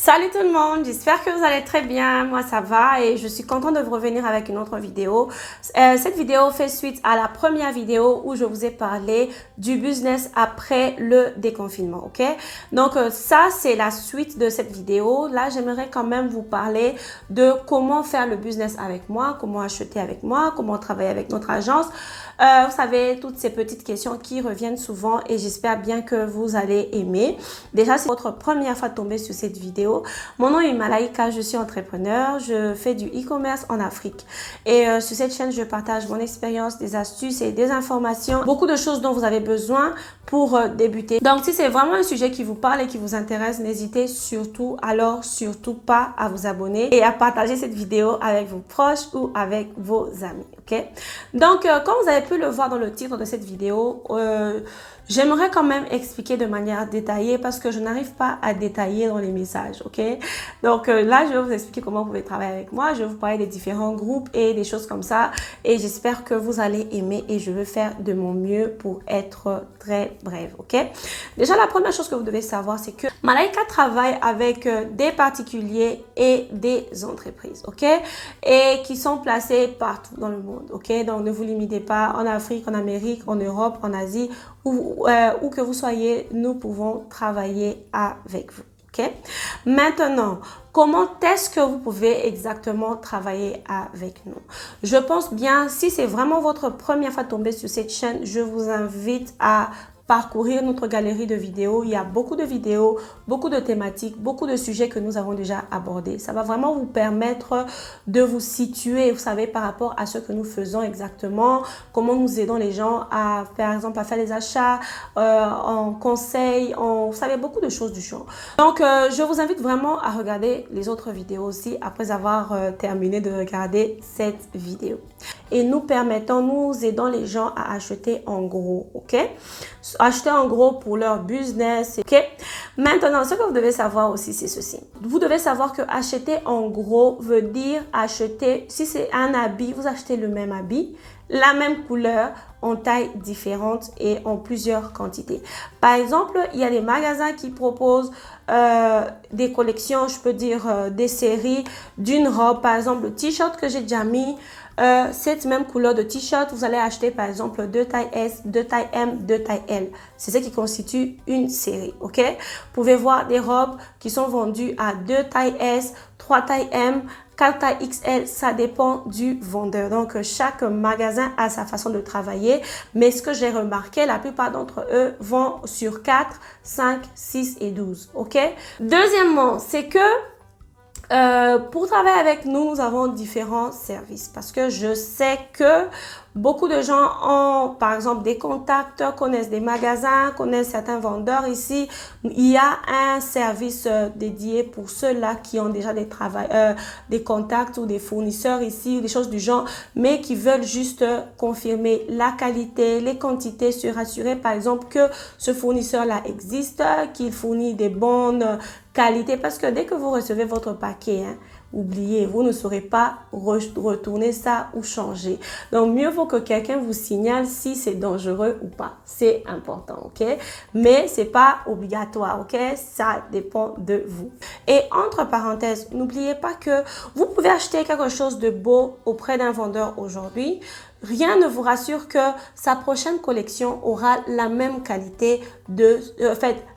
Salut tout le monde, j'espère que vous allez très bien, moi ça va et je suis contente de vous revenir avec une autre vidéo. Cette vidéo fait suite à la première vidéo où je vous ai parlé du business après le déconfinement, ok? Donc ça c'est la suite de cette vidéo. Là j'aimerais quand même vous parler de comment faire le business avec moi, comment acheter avec moi, comment travailler avec notre agence. Vous savez, toutes ces petites questions qui reviennent souvent et j'espère bien que vous allez aimer. Déjà, c'est votre première fois de tomber sur cette vidéo. Mon nom est Malaika, je suis entrepreneur, je fais du e-commerce en Afrique. Et sur cette chaîne, je partage mon expérience, des astuces et des informations, beaucoup de choses dont vous avez besoin pour débuter. Donc, si c'est vraiment un sujet qui vous parle et qui vous intéresse, n'hésitez surtout pas à vous abonner et à partager cette vidéo avec vos proches ou avec vos amis, ok? Donc, comme vous avez pu le voir dans le titre de cette vidéo, j'aimerais quand même expliquer de manière détaillée parce que je n'arrive pas à détailler dans les messages, ok? Donc là, je vais vous expliquer comment vous pouvez travailler avec moi. Je vais vous parler des différents groupes et des choses comme ça. Et j'espère que vous allez aimer et je vais faire de mon mieux pour être très brève, ok? Déjà, la première chose que vous devez savoir, c'est que Malaika travaille avec des particuliers et des entreprises, ok? Et qui sont placés partout dans le monde, ok? Donc, ne vous limitez pas en Afrique, en Amérique, en Europe, en Asie, où que vous soyez, nous pouvons travailler avec vous. Ok? Maintenant, comment est-ce que vous pouvez exactement travailler avec nous? Je pense bien, si c'est vraiment votre première fois de tomber sur cette chaîne, je vous invite à parcourir notre galerie de vidéos. Il y a beaucoup de vidéos, beaucoup de thématiques, beaucoup de sujets que nous avons déjà abordés. Ça va vraiment vous permettre de vous situer, vous savez, par rapport à ce que nous faisons exactement, comment nous aidons les gens à, par exemple, à faire les achats, en conseil, vous savez, beaucoup de choses du genre. Donc, je vous invite vraiment à regarder les autres vidéos aussi après avoir terminé de regarder cette vidéo. Et nous aidons les gens à acheter en gros, ok? Acheter en gros pour leur business, ok? Maintenant, ce que vous devez savoir aussi, c'est ceci. Vous devez savoir que acheter en gros veut dire acheter, si c'est un habit, vous achetez le même habit, la même couleur, en taille différente et en plusieurs quantités. Par exemple, il y a des magasins qui proposent des collections, je peux dire des séries d'une robe. Par exemple, le t-shirt que j'ai déjà mis, cette même couleur de t-shirt, vous allez acheter par exemple 2 tailles S, 2 tailles M, 2 tailles L. C'est ce qui constitue une série, ok? Vous pouvez voir des robes qui sont vendues à 2 tailles S, 3 tailles M, 4 tailles XL, ça dépend du vendeur. Donc, chaque magasin a sa façon de travailler. Mais ce que j'ai remarqué, la plupart d'entre eux vont sur 4, 5, 6 et 12, ok? Deuxièmement, c'est que pour travailler avec nous, nous avons différents services parce que je sais que beaucoup de gens ont, par exemple, des contacts, connaissent des magasins, connaissent certains vendeurs ici. Il y a un service dédié pour ceux-là qui ont déjà des contacts ou des fournisseurs ici, ou des choses du genre, mais qui veulent juste confirmer la qualité, les quantités, se rassurer, par exemple, que ce fournisseur-là existe, qu'il fournit des bonnes qualités. Parce que dès que vous recevez votre paquet, oubliez, vous ne saurez pas retourner ça ou changer. Donc, mieux vaut que quelqu'un vous signale si c'est dangereux ou pas. C'est important, ok? Mais c'est pas obligatoire, ok? Ça dépend de vous. Et entre parenthèses, n'oubliez pas que vous pouvez acheter quelque chose de beau auprès d'un vendeur aujourd'hui. Rien ne vous rassure que sa prochaine collection aura la même qualité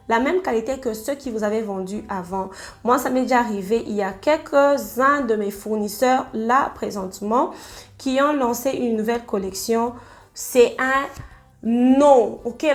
la même qualité que ceux qui vous avaient vendu avant. Moi, ça m'est déjà arrivé. Il y a quelques-uns de mes fournisseurs là présentement qui ont lancé une nouvelle collection. C'est un non, ok,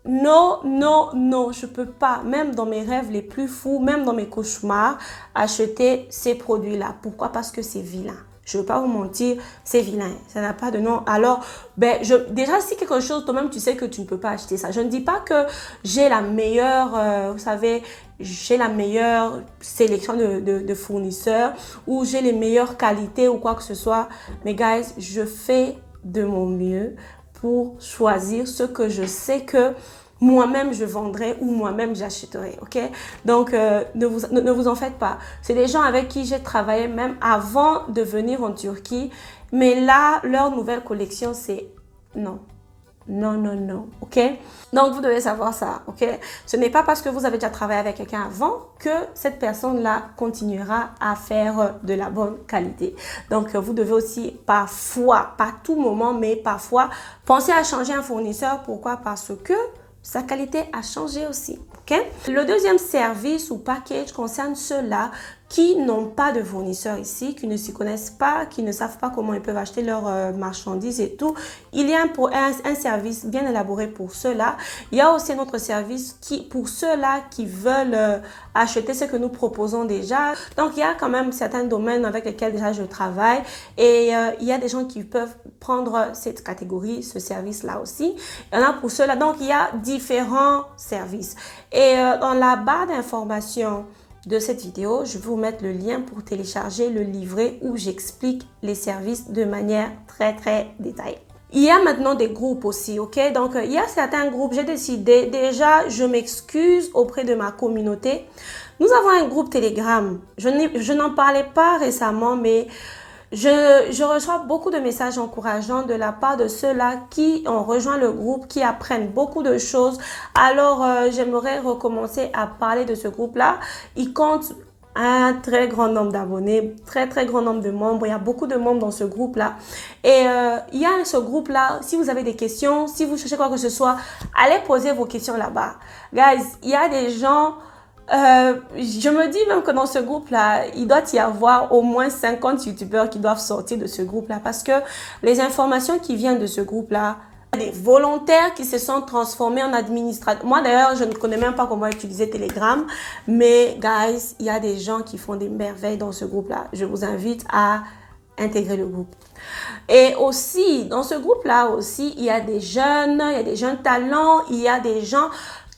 non, non, non, je peux pas, même dans mes rêves les plus fous, même dans mes cauchemars, acheter ces produits-là. Pourquoi? Parce que c'est vilain. Je ne veux pas vous mentir, c'est vilain. Ça n'a pas de nom. Alors, déjà, si quelque chose, toi-même, tu sais que tu ne peux pas acheter ça. Je ne dis pas que j'ai la meilleure, vous savez, j'ai la meilleure sélection de fournisseurs ou j'ai les meilleures qualités ou quoi que ce soit. Mais, guys, je fais de mon mieux pour choisir ce que je sais que moi-même je vendrai ou moi-même j'achèterai, ok? Donc, ne vous en faites pas. C'est des gens avec qui j'ai travaillé même avant de venir en Turquie. Mais là, leur nouvelle collection, c'est non. Non, non, non, ok? Donc, vous devez savoir ça, ok? Ce n'est pas parce que vous avez déjà travaillé avec quelqu'un avant que cette personne-là continuera à faire de la bonne qualité. Donc, vous devez aussi parfois, pas tout moment, mais parfois, penser à changer un fournisseur. Pourquoi? Parce que sa qualité a changé aussi, ok? Le deuxième service ou package concerne ceux-là qui n'ont pas de fournisseur ici, qui ne s'y connaissent pas, qui ne savent pas comment ils peuvent acheter leurs marchandises et tout. Il y a un service bien élaboré pour ceux-là. Il y a aussi un autre service pour ceux-là qui veulent acheter ce que nous proposons déjà. Donc, il y a quand même certains domaines avec lesquels déjà je travaille et il y a des gens qui peuvent prendre cette catégorie, ce service-là aussi. Il y en a pour ceux-là. Donc, il y a différents services. Et dans la barre d'informations de cette vidéo, je vais vous mettre le lien pour télécharger le livret où j'explique les services de manière très détaillée. Il y a maintenant des groupes aussi, ok? Donc, il y a certains groupes, j'ai décidé, déjà, je m'excuse auprès de ma communauté. Nous avons un groupe Telegram. Je n'en parlais pas récemment, mais je reçois beaucoup de messages encourageants de la part de ceux-là qui ont rejoint le groupe, qui apprennent beaucoup de choses. Alors, j'aimerais recommencer à parler de ce groupe-là. Il compte un très grand nombre d'abonnés, très grand nombre de membres. Il y a beaucoup de membres dans ce groupe-là. Et il y a ce groupe-là, si vous avez des questions, si vous cherchez quoi que ce soit, allez poser vos questions là-bas. Guys, il y a des gens... je me dis même que dans ce groupe-là, il doit y avoir au moins 50 youtubeurs qui doivent sortir de ce groupe-là parce que les informations qui viennent de ce groupe-là, des volontaires qui se sont transformés en administrateurs. Moi d'ailleurs, je ne connais même pas comment utiliser Telegram, mais guys, il y a des gens qui font des merveilles dans ce groupe-là. Je vous invite à intégrer le groupe. Et aussi, dans ce groupe-là aussi, il y a des jeunes talents, il y a des gens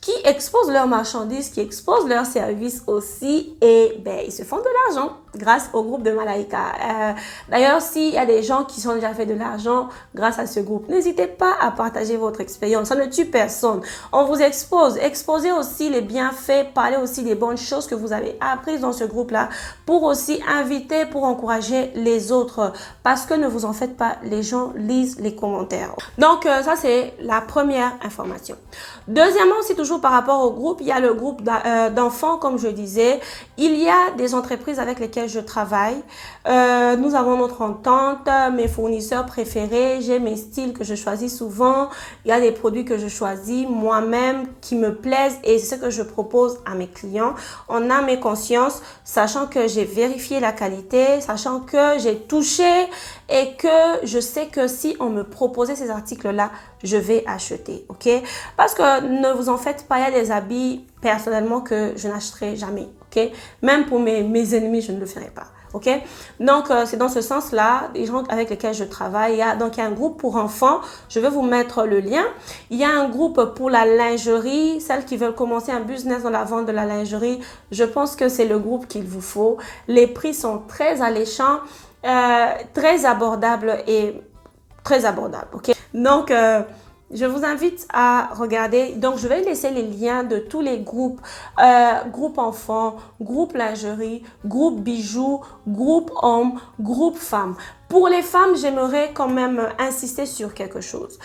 qui exposent leurs marchandises, qui exposent leurs services aussi et ben, ils se font de l'argent grâce au groupe de Malaika. D'ailleurs, s'il y a des gens qui ont déjà fait de l'argent grâce à ce groupe, n'hésitez pas à partager votre expérience. Ça ne tue personne. On vous expose. Exposez aussi les bienfaits, parlez aussi des bonnes choses que vous avez apprises dans ce groupe-là pour aussi inviter, pour encourager les autres. Parce que ne vous en faites pas, les gens lisent les commentaires. Donc, ça, c'est la première information. Deuxièmement, c'est toujours par rapport au groupe, il y a le groupe d'enfants, comme je disais. Il y a des entreprises avec lesquelles je travaille. Nous avons notre entente, mes fournisseurs préférés, j'ai mes styles que je choisis souvent. Il y a des produits que je choisis moi-même qui me plaisent et c'est ce que je propose à mes clients. On a mes consciences, sachant que j'ai vérifié la qualité, sachant que j'ai touché et que je sais que si on me proposait ces articles-là, je vais acheter, ok? Parce que ne vous en faites pas, il y a des habits personnellement que je n'achèterai jamais, ok? Même pour mes ennemis, je ne le ferai pas, ok? Donc, c'est dans ce sens-là, les gens avec lesquels je travaille, donc il y a un groupe pour enfants, je vais vous mettre le lien. Il y a un groupe pour la lingerie, celles qui veulent commencer un business dans la vente de la lingerie, je pense que c'est le groupe qu'il vous faut. Les prix sont très alléchants, très abordables et très abordables, ok? Donc, je vous invite à regarder. Donc, je vais laisser les liens de tous les groupes. Groupe enfants, groupe lingerie, groupe bijoux, groupe hommes, groupe femmes. Pour les femmes, j'aimerais quand même insister sur quelque chose.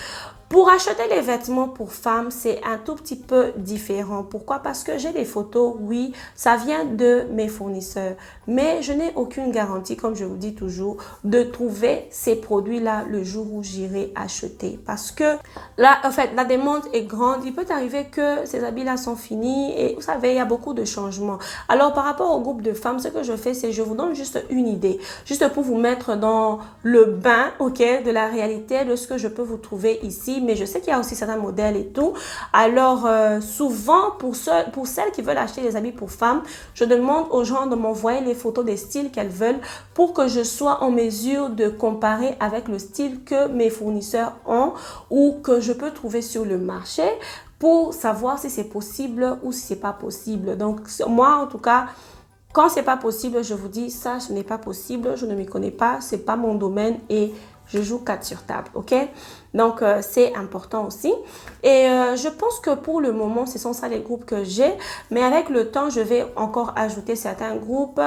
Pour acheter les vêtements pour femmes, c'est un tout petit peu différent. Pourquoi? Parce que j'ai des photos, oui, ça vient de mes fournisseurs. Mais je n'ai aucune garantie, comme je vous dis toujours, de trouver ces produits-là le jour où j'irai acheter. Parce que là, en fait, la demande est grande. Il peut arriver que ces habits-là sont finis et vous savez, il y a beaucoup de changements. Alors, par rapport au groupe de femmes, ce que je fais, c'est que je vous donne juste une idée. Juste pour vous mettre dans le bain, ok, de la réalité, de ce que je peux vous trouver ici. Mais je sais qu'il y a aussi certains modèles et tout. Alors, souvent, pour celles qui veulent acheter des habits pour femmes, je demande aux gens de m'envoyer les photos des styles qu'elles veulent pour que je sois en mesure de comparer avec le style que mes fournisseurs ont ou que je peux trouver sur le marché pour savoir si c'est possible ou si c'est pas possible. Donc, moi, en tout cas, quand c'est pas possible, je vous dis ça, ce n'est pas possible, je ne m'y connais pas, c'est pas mon domaine et je joue 4 sur table, ok? Donc, c'est important aussi. Et je pense que pour le moment, ce sont ça les groupes que j'ai. Mais avec le temps, je vais encore ajouter certains groupes.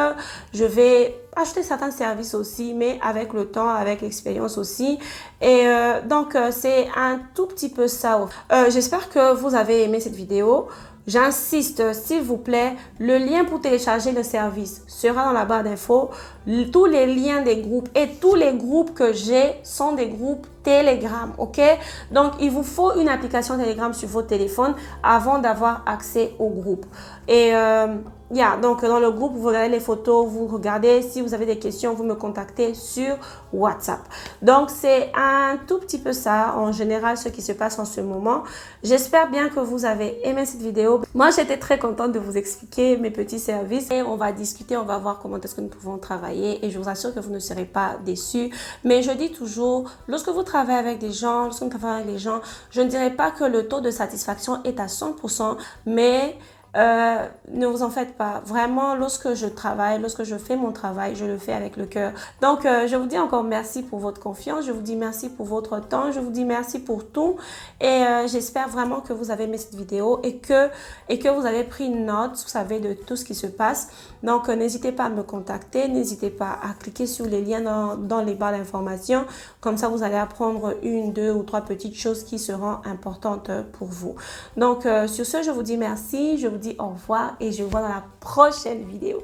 Je vais acheter certains services aussi, mais avec le temps, avec l'expérience aussi. Et donc, c'est un tout petit peu ça. J'espère que vous avez aimé cette vidéo. J'insiste, s'il vous plaît, le lien pour télécharger le service sera dans la barre d'infos. Tous les liens des groupes et tous les groupes que j'ai sont des groupes Telegram, ok? Donc, il vous faut une application Telegram sur votre téléphone avant d'avoir accès au groupe. Et donc dans le groupe, vous regardez les photos, vous regardez. Si vous avez des questions, vous me contactez sur WhatsApp. Donc, c'est un tout petit peu ça, en général, ce qui se passe en ce moment. J'espère bien que vous avez aimé cette vidéo. Moi, j'étais très contente de vous expliquer mes petits services. Et on va discuter, on va voir comment est-ce que nous pouvons travailler. Et je vous assure que vous ne serez pas déçus. Mais je dis toujours, lorsque vous travaillez avec des gens, lorsque vous travaillez avec les gens, je ne dirais pas que le taux de satisfaction est à 100%, mais ne vous en faites pas. Vraiment, lorsque je travaille, lorsque je fais mon travail, je le fais avec le cœur. Donc, je vous dis encore merci pour votre confiance. Je vous dis merci pour votre temps. Je vous dis merci pour tout. Et j'espère vraiment que vous avez aimé cette vidéo et que vous avez pris une note, vous savez, de tout ce qui se passe. Donc, n'hésitez pas à me contacter. N'hésitez pas à cliquer sur les liens dans les barres d'informations. Comme ça, vous allez apprendre 1, 2 ou 3 petites choses qui seront importantes pour vous. Donc, sur ce, je vous dis merci. Je vous dis au revoir et je vous vois dans la prochaine vidéo.